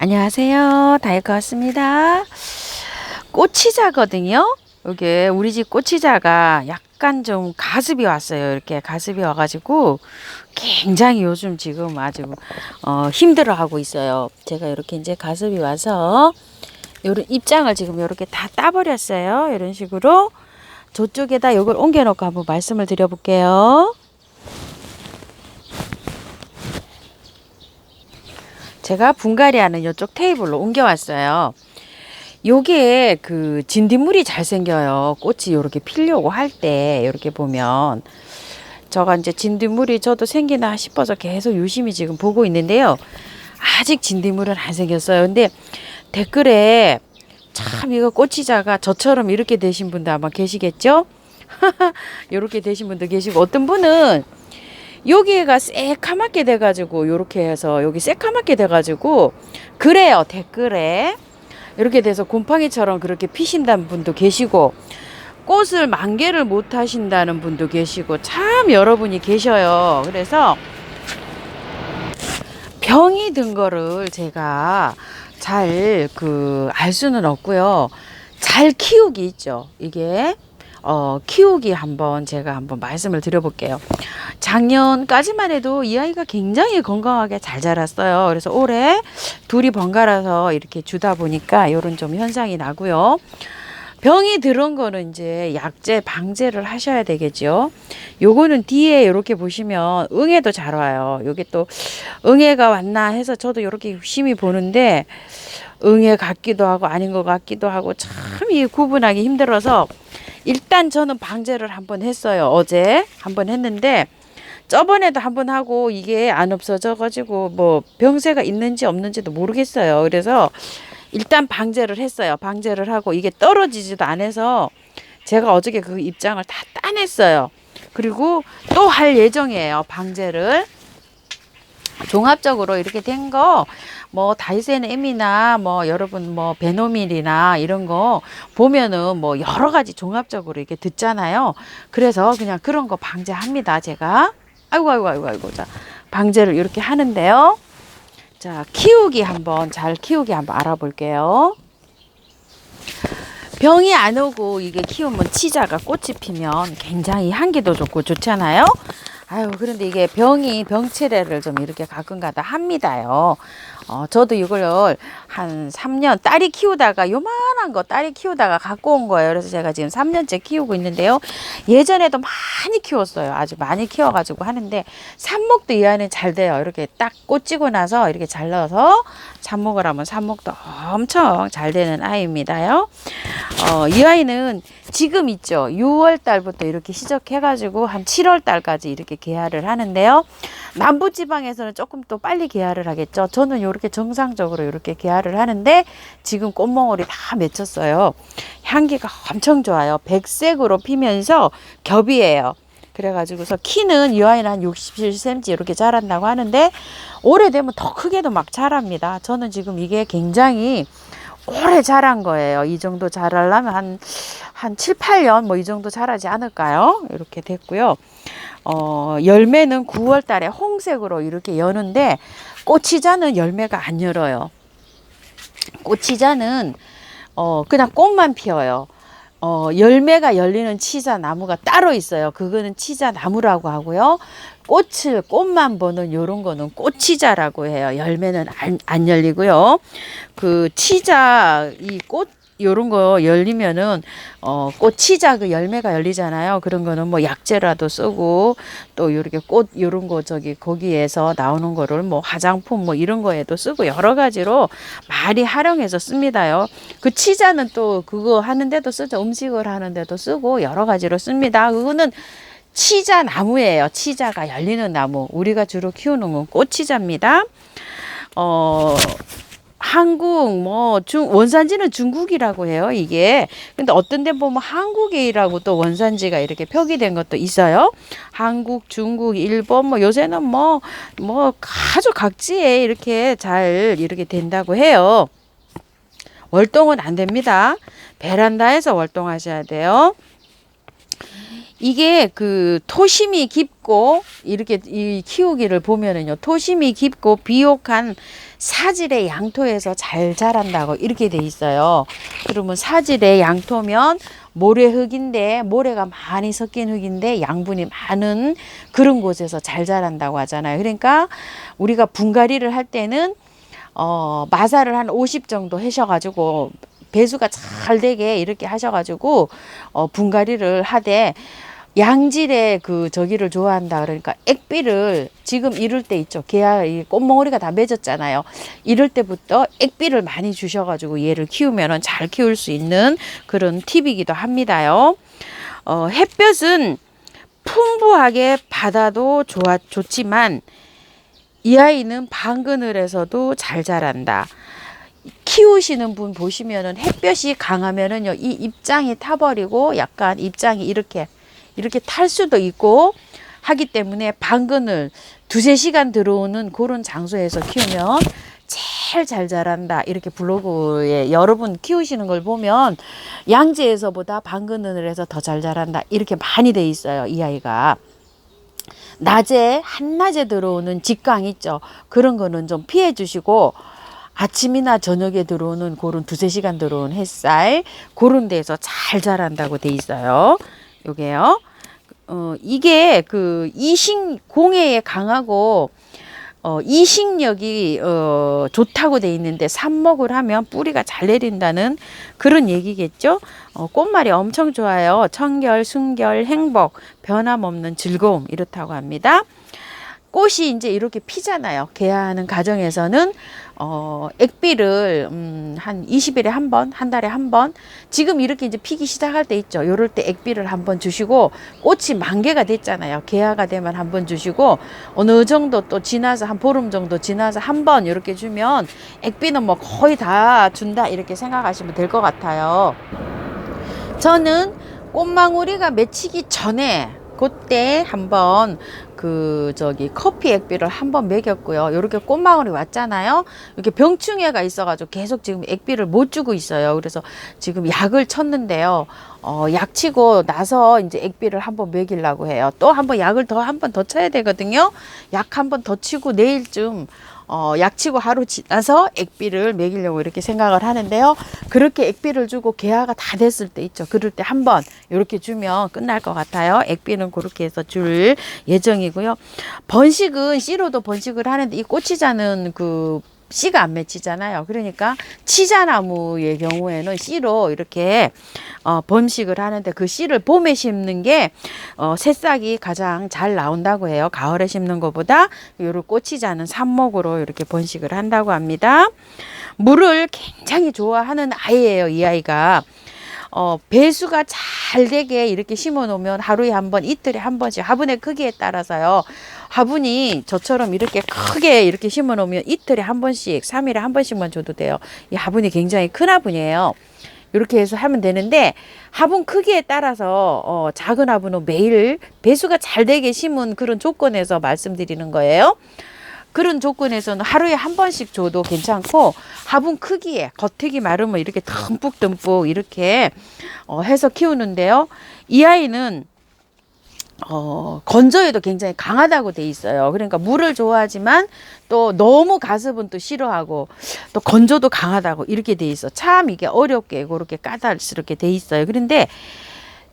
안녕하세요. 다이어트 왔습니다. 꼬치자거든요. 이게 우리 집 꼬치자가 약간 좀 가습이 왔어요. 이렇게 가습이 와가지고 굉장히 요즘 지금 아주 힘들어하고 있어요. 제가 이렇게 이제 가습이 와서 요런 입장을 지금 이렇게 다 따버렸어요. 이런 식으로 저쪽에다 이걸 옮겨놓고 한번 말씀을 드려볼게요. 제가 분갈이 하는 이쪽 테이블로 옮겨왔어요. 요게 그 진딧물이 잘 생겨요. 꽃이 요렇게 피려고 할 때 이렇게 보면 저가 이제 진딧물이 저도 생기나 싶어서 계속 유심히 지금 보고 있는데요. 아직 진딧물은 안 생겼어요. 근데 댓글에 참 이거 꼬치자가 저처럼 이렇게 되신 분도 아마 계시겠죠? 이렇게 되신 분도 계시고 어떤 분은 여기가 새카맣게 돼가지고 요렇게 해서 여기 새카맣게 돼가지고 그래요 댓글에 이렇게 돼서 곰팡이처럼 그렇게 피신다는 분도 계시고 꽃을 만개를 못 하신다는 분도 계시고 참 여러분이 계셔요. 그래서 병이 든 거를 제가 잘 알 수는 없고요. 잘 키우기 있죠. 이게 키우기 제가 한번 말씀을 드려볼게요. 작년까지만 해도 이 아이가 굉장히 건강하게 잘 자랐어요. 그래서 올해 둘이 번갈아서 이렇게 주다 보니까 이런 좀 현상이 나고요. 병이 들은 거는 이제 약제 방제를 하셔야 되겠죠. 요거는 뒤에 이렇게 보시면 응애도 잘 와요. 요게 또 응애가 왔나 해서 저도 이렇게 유심히 보는데 응애 같기도 하고 아닌 것 같기도 하고 참 이 구분하기 힘들어서 일단 저는 방제를 한번 했어요. 어제 한번 했는데 저번에도 한번 하고 이게 안 없어져 가지고 뭐 병세가 있는지 없는지도 모르겠어요. 그래서 일단 방제를 했어요. 방제를 하고 이게 떨어지지도 않아서 제가 어저께 그 입장을 다 따냈어요. 그리고 또 할 예정이에요. 방제를. 종합적으로 이렇게 된 거 뭐 다이센 M이나 뭐 여러분 뭐 베노밀이나 이런 거 보면은 뭐 여러 가지 종합적으로 이렇게 듣잖아요. 그래서 그냥 그런 거 방제합니다. 제가 아이고 자 방제를 이렇게 하는데요. 자 잘 키우기 한번 알아볼게요. 병이 안 오고 이게 키우면 치자가 꽃이 피면 굉장히 향기도 좋고 좋잖아요. 아유 그런데 이게 병치레를 좀 이렇게 가끔가다 합니다요. 저도 이걸 한 3년 딸이 키우다가 요만한 거 딸이 키우다가 갖고 온 거예요. 그래서 제가 지금 3년째 키우고 있는데요. 예전에도 많이 키웠어요. 아주 많이 키워가지고 하는데 삽목도 이 안에 잘 돼요. 이렇게 딱 꽂히고 나서 이렇게 잘라서 삽목을 하면 삽목도 엄청 잘 되는 아이입니다요. 이 아이는 지금 있죠. 6월 달부터 이렇게 시작해가지고 한 7월 달까지 이렇게 개화를 하는데요. 남부지방에서는 조금 또 빨리 개화를 하겠죠. 저는 이렇게 정상적으로 이렇게 개화를 하는데 지금 꽃몽울이 다 맺혔어요. 향기가 엄청 좋아요. 백색으로 피면서 겹이에요. 그래가지고서 키는 이 아이는 한 67cm 이렇게 자란다고 하는데 오래되면 더 크게도 막 자랍니다. 저는 지금 이게 굉장히 오래 자란 거예요. 이 정도 자라려면 한 7, 8년 뭐 이 정도 자라지 않을까요? 이렇게 됐고요. 열매는 9월 달에 홍색으로 이렇게 여는데 꼬치자는 열매가 안 열어요. 꼬치자는 그냥 꽃만 피어요. 열매가 열리는 치자 나무가 따로 있어요. 그거는 치자 나무라고 하고요. 꽃만 보는 요런 거는 꽃치자라고 해요. 열매는 안 열리고요. 그 치자 이 꽃 요런 거 열리면은 꽃치자 그 열매가 열리잖아요. 그런 거는 뭐 약재라도 쓰고 또 요렇게 꽃 요런 거 거기에서 나오는 거를 뭐 화장품 뭐 이런 거에도 쓰고 여러 가지로 많이 활용해서 씁니다요. 그 치자는 또 그거 하는데도 쓰죠. 음식을 하는데도 쓰고 여러 가지로 씁니다. 그거는 치자 나무예요. 치자가 열리는 나무. 우리가 주로 키우는 건 꽃치자입니다. 한국 원산지는 중국이라고 해요. 이게 근데 어떤 데 보면 한국이라고 또 원산지가 이렇게 표기된 것도 있어요. 한국, 중국, 일본 뭐 요새는 뭐 아주 각지에 이렇게 잘 이렇게 된다고 해요. 월동은 안 됩니다. 베란다에서 월동하셔야 돼요. 이게 그 토심이 깊고 이렇게 이 키우기를 보면은요, 토심이 깊고 비옥한 사질의 양토에서 잘 자란다고 이렇게 돼 있어요. 그러면 사질의 양토면 모래흙인데, 모래가 많이 섞인 흙인데 양분이 많은 그런 곳에서 잘 자란다고 하잖아요. 그러니까 우리가 분갈이를 할 때는 마사를 한 50 정도 하셔가지고 배수가 잘 되게 이렇게 하셔가지고 분갈이를 하되, 양질의 그 저기를 좋아한다 그러니까 액비를 지금 이럴 때 있죠. 개야 꽃몽오리가 다 맺었잖아요. 이럴 때부터 액비를 많이 주셔가지고 얘를 키우면은 잘 키울 수 있는 그런 팁이기도 합니다요. 햇볕은 풍부하게 받아도 좋지만 이 아이는 반그늘에서도 잘 자란다. 키우시는 분 보시면은 햇볕이 강하면은요, 이 입장이 타버리고 약간 입장이 이렇게 탈 수도 있고 하기 때문에 반그늘 2~3시간 들어오는 그런 장소에서 키우면 제일 잘 자란다. 이렇게 블로그에 여러분 키우시는 걸 보면 양지에서보다 반그늘에서 더 잘 자란다. 이렇게 많이 돼 있어요. 이 아이가. 낮에 한낮에 들어오는 직광 있죠. 그런 거는 좀 피해 주시고 아침이나 저녁에 들어오는 그런 2~3시간 들어온 햇살 그런 데서 잘 자란다고 돼 있어요. 요게요. 이게 그 공해에 강하고 이식력이 좋다고 돼 있는데 삽목을 하면 뿌리가 잘 내린다는 그런 얘기겠죠. 꽃말이 엄청 좋아요. 청결, 순결, 행복, 변함없는 즐거움 이렇다고 합니다. 꽃이 이제 이렇게 피잖아요. 개화하는 과정에서는 액비를 한 20일에 한 번, 한 달에 한 번, 지금 이렇게 이제 피기 시작할 때 있죠. 요럴 때 액비를 한번 주시고, 꽃이 만개가 됐잖아요. 개화가 되면 한 번 주시고, 어느 정도 또 지나서 한 보름 정도 지나서 한 번 이렇게 주면 액비는 뭐 거의 다 준다 이렇게 생각하시면 될 것 같아요. 저는 꽃망우리가 맺히기 전에 그때 한번 커피 액비를 한번 먹였고요. 이렇게 꽃망울이 왔잖아요. 이렇게 병충해가 있어가지고 계속 지금 액비를 못 주고 있어요. 그래서 지금 약을 쳤는데요. 약 치고 나서 이제 액비를 한번 먹이려고 해요. 또 한번 약을 한 번 더 쳐야 되거든요. 약 한 번 더 치고 내일쯤 약 치고 하루 지나서 액비를 먹이려고 이렇게 생각을 하는데요. 그렇게 액비를 주고 개화가 다 됐을 때 있죠. 그럴 때 한번 이렇게 주면 끝날 것 같아요. 액비는 그렇게 해서 줄 예정이고요. 번식은 씨로도 번식을 하는데 이 꽃치자는 씨가 안 맺히잖아요. 그러니까 치자나무의 경우에는 씨로 이렇게 번식을 하는데 그 씨를 봄에 심는 게 새싹이 가장 잘 나온다고 해요. 가을에 심는 것보다 요런 꽃치자는 삽목으로 이렇게 번식을 한다고 합니다. 물을 굉장히 좋아하는 아이예요. 이 아이가. 배수가 잘 되게 이렇게 심어 놓으면 하루에 한 번, 이틀에 한 번씩 화분의 크기에 따라서요. 화분이 저처럼 이렇게 크게 이렇게 심어 놓으면 이틀에 한 번씩, 3일에 한 번씩만 줘도 돼요. 이 화분이 굉장히 큰 화분이에요. 이렇게 해서 하면 되는데 화분 크기에 따라서 작은 화분은 매일 배수가 잘 되게 심은 그런 조건에서 말씀드리는 거예요. 그런 조건에서는 하루에 한 번씩 줘도 괜찮고, 화분 크기에 겉흙이 마르면 이렇게 듬뿍듬뿍 이렇게 해서 키우는데요. 이 아이는 건조에도 굉장히 강하다고 돼 있어요. 그러니까 물을 좋아하지만 또 너무 가습은 또 싫어하고 또 건조도 강하다고 이렇게 돼 있어. 참 이게 어렵게 그렇게 까다롭게 돼 있어요. 그런데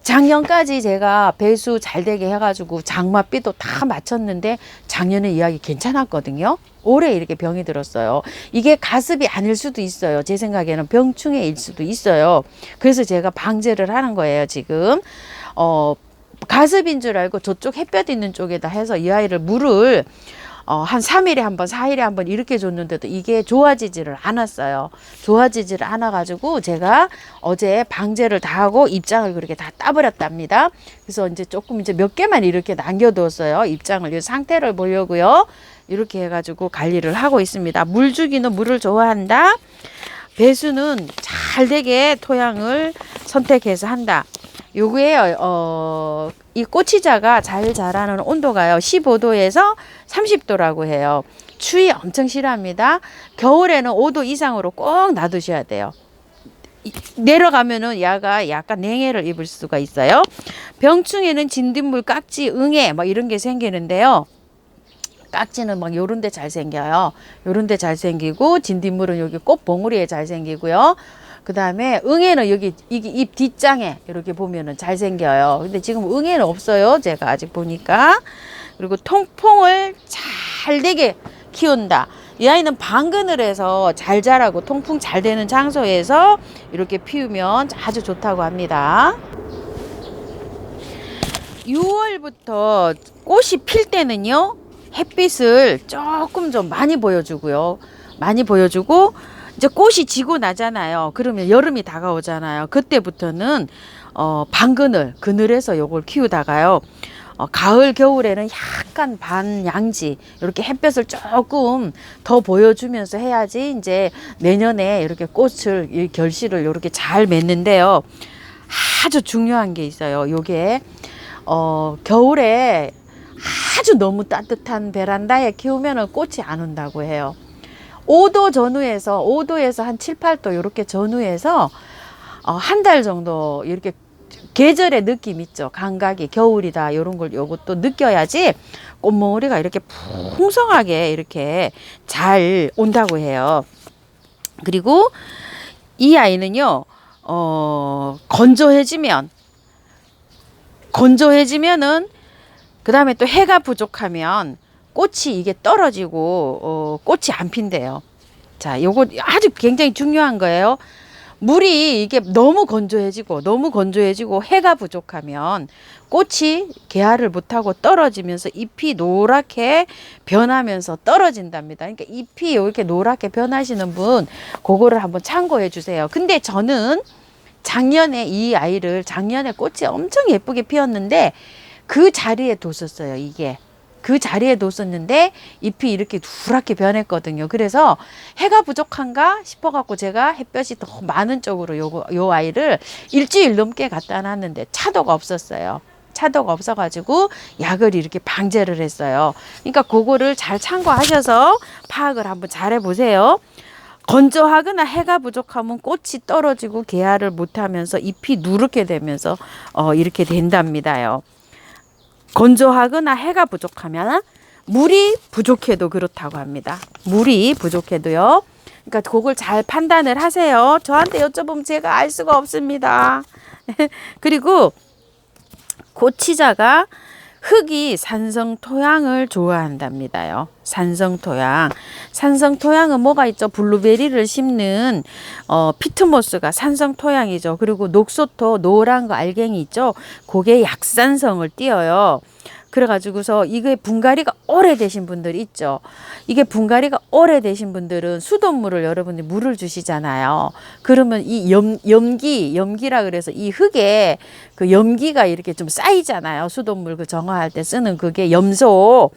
작년까지 제가 배수 잘 되게 해가지고 장맛비도 다 마쳤는데 작년에 이야기 괜찮았거든요. 올해 이렇게 병이 들었어요. 이게 가습이 아닐 수도 있어요. 제 생각에는 병충해일 수도 있어요. 그래서 제가 방제를 하는 거예요. 지금 가습인 줄 알고 저쪽 햇볕 있는 쪽에다 해서 이 아이를 물을 한 3일에 한 번, 4일에 한 번 이렇게 줬는데도 이게 좋아지지를 않았어요. 좋아지지를 않아가지고 제가 어제 방제를 다 하고 입장을 그렇게 다 따버렸답니다. 그래서 이제 조금 이제 몇 개만 이렇게 남겨뒀어요. 입장을, 이 상태를 보려고요. 이렇게 해가지고 관리를 하고 있습니다. 물 주기는 물을 좋아한다. 배수는 잘 되게 토양을 선택해서 한다. 요거에요. 이 꽃치자가 잘 자라는 온도가요 15도에서 30도라고 해요. 추위 엄청 싫어합니다. 겨울에는 5도 이상으로 꼭 놔두셔야 돼요. 내려가면은 야가 약간 냉해를 입을 수가 있어요. 병충해는 진딧물, 깍지, 응애 뭐 이런 게 생기는데요. 깍지는 막 요런 데 잘 생겨요. 요런 데 잘 생기고, 진딧물은 여기 꽃 봉우리에 잘 생기고요. 그 다음에 응애는 여기 이게 잎 뒷장에 이렇게 보면은 잘 생겨요. 근데 지금 응애는 없어요. 제가 아직 보니까. 그리고 통풍을 잘 되게 키운다. 이 아이는 방그늘에서 잘 자라고 통풍 잘 되는 장소에서 이렇게 피우면 아주 좋다고 합니다. 6월부터 꽃이 필 때는요, 햇빛을 조금 좀 많이 보여주고요. 많이 보여주고, 이제 꽃이 지고 나잖아요. 그러면 여름이 다가오잖아요. 그때부터는 그늘에서 요걸 키우다가요. 가을, 겨울에는 약간 반양지, 이렇게 햇볕을 조금 더 보여주면서 해야지 이제 내년에 이렇게 꽃을, 이 결실을 이렇게 잘 맺는데요. 아주 중요한 게 있어요. 요게, 겨울에 아주 너무 따뜻한 베란다에 키우면 꽃이 안 온다고 해요. 5도 전후에서 5도에서 한 7, 8도 이렇게 전후에서 한 달 정도 이렇게 계절의 느낌 있죠. 감각이 겨울이다 이런 걸 요것도 느껴야지 꽃몽우리가 이렇게 풍성하게 이렇게 잘 온다고 해요. 그리고 이 아이는요, 건조해지면은 그 다음에 또 해가 부족하면 꽃이 이게 떨어지고 꽃이 안 핀대요. 자, 요거 아주 굉장히 중요한 거예요. 물이 이게 너무 건조해지고 해가 부족하면 꽃이 개화를 못하고 떨어지면서 잎이 노랗게 변하면서 떨어진답니다. 그러니까 잎이 이렇게 노랗게 변하시는 분 그거를 한번 참고해 주세요. 근데 저는 작년에 꽃이 엄청 예쁘게 피었는데 그 자리에 뒀었어요. 이게 그 자리에 뒀었는데 잎이 이렇게 누렇게 변했거든요. 그래서 해가 부족한가 싶어갖고 제가 햇볕이 더 많은 쪽으로 요 아이를 일주일 넘게 갖다 놨는데 차도가 없었어요. 차도가 없어가지고 약을 이렇게 방제를 했어요. 그러니까 그거를 잘 참고하셔서 파악을 한번 잘 해보세요. 건조하거나 해가 부족하면 꽃이 떨어지고 개화를 못하면서 잎이 누렇게 되면서 이렇게 된답니다요. 건조하거나 해가 부족하면 물이 부족해도 그렇다고 합니다. 물이 부족해도요. 그러니까 그걸 잘 판단을 하세요. 저한테 여쭤보면 제가 알 수가 없습니다. 그리고 고치자가 흙이 산성 토양을 좋아한답니다요. 산성 토양. 산성 토양은 뭐가 있죠? 블루베리를 심는 피트모스가 산성 토양이죠. 그리고 녹소토 노란 거 알갱이 있죠? 그게 약산성을 띄어요. 그래가지고서 이게 분갈이가 오래되신 분들 있죠. 이게 분갈이가 오래되신 분들은 수돗물을 여러분들이 물을 주시잖아요. 그러면 이 염기라 그래서 이 흙에 그 염기가 이렇게 좀 쌓이잖아요. 수돗물 그 정화할 때 쓰는 그게 염소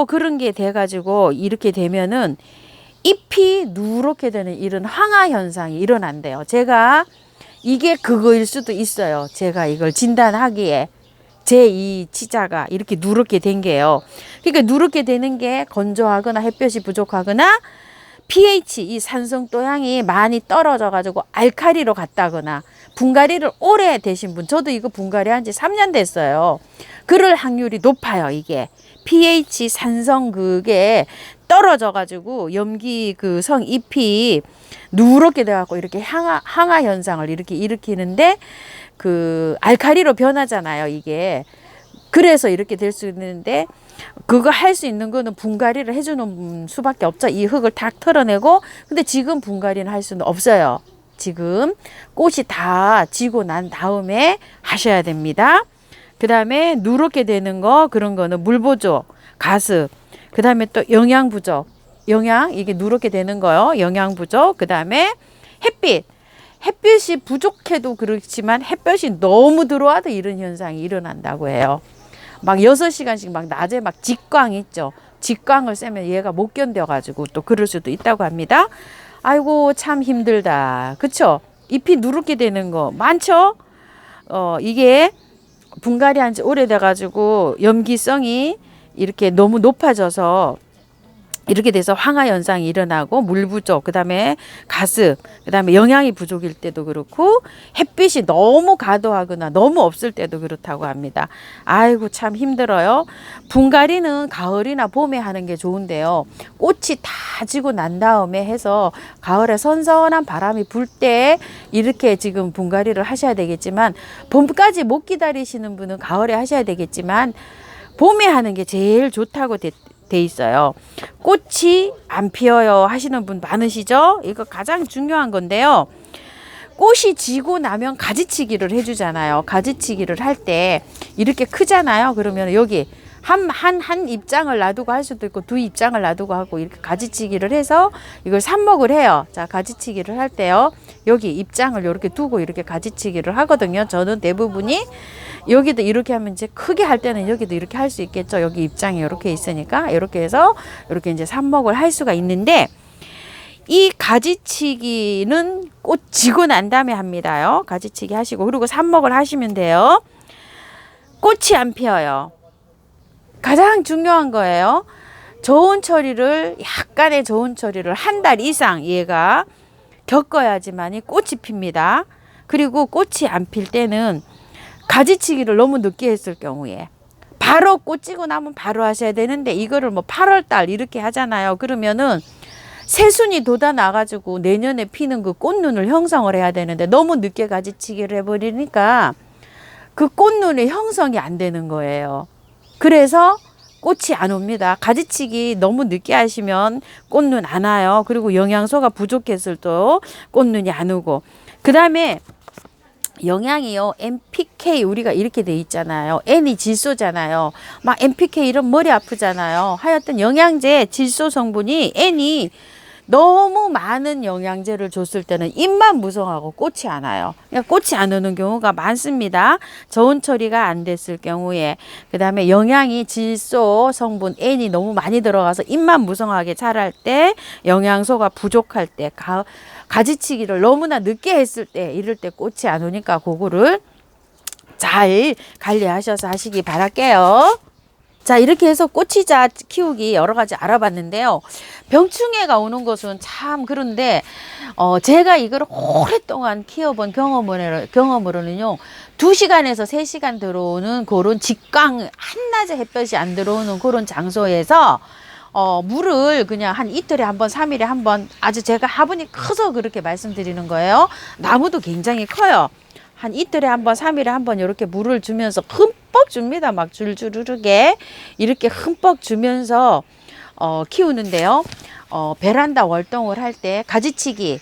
그런 게 돼가지고 이렇게 되면은 잎이 누렇게 되는 이런 황화 현상이 일어난대요. 제가 이게 그거일 수도 있어요. 제가 이걸 진단하기에. 제2 치자가 이렇게 누렇게 된 게요. 그러니까 누렇게 되는 게 건조하거나 햇볕이 부족하거나 pH 이 산성 토양이 많이 떨어져 가지고 알칼리로 갔다거나 분갈이를 오래 되신 분, 저도 이거 분갈이 한 지 3년 됐어요. 그럴 확률이 높아요. 이게 pH 산성 그게 떨어져 가지고 염기 그 성 잎이 누렇게 돼 갖고 이렇게 항화 현상을 이렇게 일으키는데 그 알칼리로 변하잖아요. 이게 그래서 이렇게 될 수 있는데 그거 할 수 있는 거는 분갈이를 해주는 수밖에 없죠. 이 흙을 다 털어내고. 근데 지금 분갈이는 할 수는 없어요. 지금 꽃이 다 지고 난 다음에 하셔야 됩니다. 그 다음에 누렇게 되는 거 그런 거는 물 부족, 가습, 그 다음에 또 영양 부족, 이게 누렇게 되는 거요. 영양 부족. 그 다음에 햇빛이 부족해도 그렇지만 햇볕이 너무 들어와도 이런 현상이 일어난다고 해요. 막 6시간씩 막 낮에 막 직광 있죠. 직광을 쐬면 얘가 못 견뎌가지고 또 그럴 수도 있다고 합니다. 아이고 참 힘들다. 그쵸? 잎이 누렇게 되는 거 많죠? 이게 분갈이 한 지 오래돼가지고 염기성이 이렇게 너무 높아져서 이렇게 돼서 황화 현상이 일어나고 물 부족, 그다음에 가습, 그다음에 영양이 부족일 때도 그렇고 햇빛이 너무 과도하거나 너무 없을 때도 그렇다고 합니다. 아이고 참 힘들어요. 분갈이는 가을이나 봄에 하는 게 좋은데요. 꽃이 다 지고 난 다음에 해서 가을에 선선한 바람이 불 때 이렇게 지금 분갈이를 하셔야 되겠지만, 봄까지 못 기다리시는 분은 가을에 하셔야 되겠지만 봄에 하는 게 제일 좋다고 돼 있어요. 꽃이 안 피어요 하시는 분 많으시죠? 이거 가장 중요한 건데요. 꽃이 지고 나면 가지치기를 해주잖아요. 가지치기를 할 때 이렇게 크잖아요. 그러면 여기 한 입장을 놔두고 할 수도 있고 두 입장을 놔두고 하고 이렇게 가지치기를 해서 이걸 삽목을 해요. 자, 가지치기를 할 때요. 여기 입장을 이렇게 두고 이렇게 가지치기를 하거든요. 저는 대부분이 여기도 이렇게 하면 이제 크게 할 때는 여기도 이렇게 할 수 있겠죠. 여기 입장이 이렇게 있으니까 이렇게 해서 이렇게 이제 삽목을 할 수가 있는데, 이 가지치기는 꽃 지고 난 다음에 합니다요. 가지치기 하시고 그리고 삽목을 하시면 돼요. 꽃이 안 피어요. 가장 중요한 거예요. 저온 처리를, 약간의 저온 처리를 한 달 이상 얘가 겪어야지만이 꽃이 핍니다. 그리고 꽃이 안 필 때는 가지치기를 너무 늦게 했을 경우에, 바로 꽃 지고 나면 바로 하셔야 되는데 이거를 뭐 8월 달 이렇게 하잖아요. 그러면은 새순이 돋아 나가지고 내년에 피는 그 꽃눈을 형성을 해야 되는데 너무 늦게 가지치기를 해버리니까 그 꽃눈의 형성이 안 되는 거예요. 그래서 꽃이 안 옵니다. 가지치기 너무 늦게 하시면 꽃눈 안 와요. 그리고 영양소가 부족했을 때 꽃눈이 안 오고, 그 다음에 영양이요, NPK 우리가 이렇게 돼 있잖아요. N이 질소잖아요. 막 NPK 이런 머리 아프잖아요. 하여튼 영양제 질소 성분이 N이 너무 많은 영양제를 줬을 때는 잎만 무성하고 꽃이 안 와요. 그러니까 꽃이 안 오는 경우가 많습니다. 저온 처리가 안 됐을 경우에. 그 다음에 영양이 질소 성분 N이 너무 많이 들어가서 잎만 무성하게 자랄 때, 영양소가 부족할 때, 가지치기를 너무나 늦게 했을 때, 이럴 때 꽃이 안 오니까 그거를 잘 관리하셔서 하시기 바랄게요. 자, 이렇게 해서 꽃이자 키우기 여러 가지 알아봤는데요. 병충해가 오는 것은 참 그런데 제가 이걸 오랫동안 키워본 경험으로는요, 2시간에서 3시간 들어오는 그런 직광, 한낮에 햇볕이 안 들어오는 그런 장소에서 물을 그냥 한 이틀에 한 번, 3일에 한 번, 아주 제가 화분이 커서 그렇게 말씀드리는 거예요. 나무도 굉장히 커요. 한 이틀에 한 번, 3일에 한 번 이렇게 물을 주면서 흠뻑 줍니다. 막 줄줄르게 이렇게 흠뻑 주면서 키우는데요. 베란다 월동을 할 때 가지치기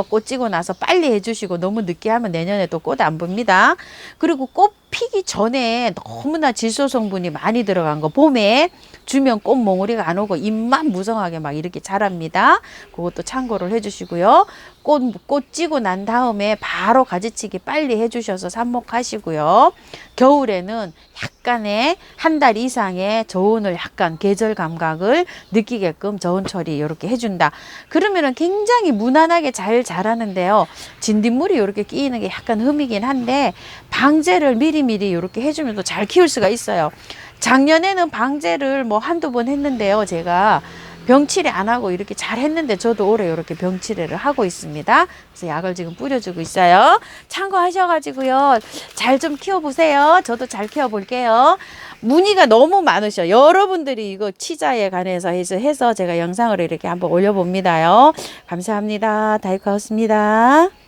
꽃 지고 나서 빨리 해주시고, 너무 늦게 하면 내년에 또 꽃 안 봅니다. 그리고 꽃 피기 전에 너무나 질소 성분이 많이 들어간 거 봄에 주면 꽃 몽우리가 안 오고 잎만 무성하게 막 이렇게 자랍니다. 그것도 참고를 해주시고요. 꽃 지고 난 다음에 바로 가지치기 빨리 해주셔서 삽목하시고요. 겨울에는 약간의 한 달 이상의 저온을, 약간 계절 감각을 느끼게끔 저온 처리 이렇게 해준다. 그러면은 굉장히 무난하게 잘 자라는데요. 진딧물이 이렇게 끼이는 게 약간 흠이긴 한데 방제를 미리미리 이렇게 해주면 또 잘 키울 수가 있어요. 작년에는 방제를 뭐 한두 번 했는데요. 제가 병치레 안 하고 이렇게 잘 했는데 저도 올해 이렇게 병치레를 하고 있습니다. 그래서 약을 지금 뿌려주고 있어요. 참고하셔가지고요. 잘 좀 키워보세요. 저도 잘 키워볼게요. 문의가 너무 많으셔. 여러분들이 이거 치자에 관해서 해서 제가 영상을 이렇게 한번 올려봅니다요. 감사합니다. 다이카우스입니다.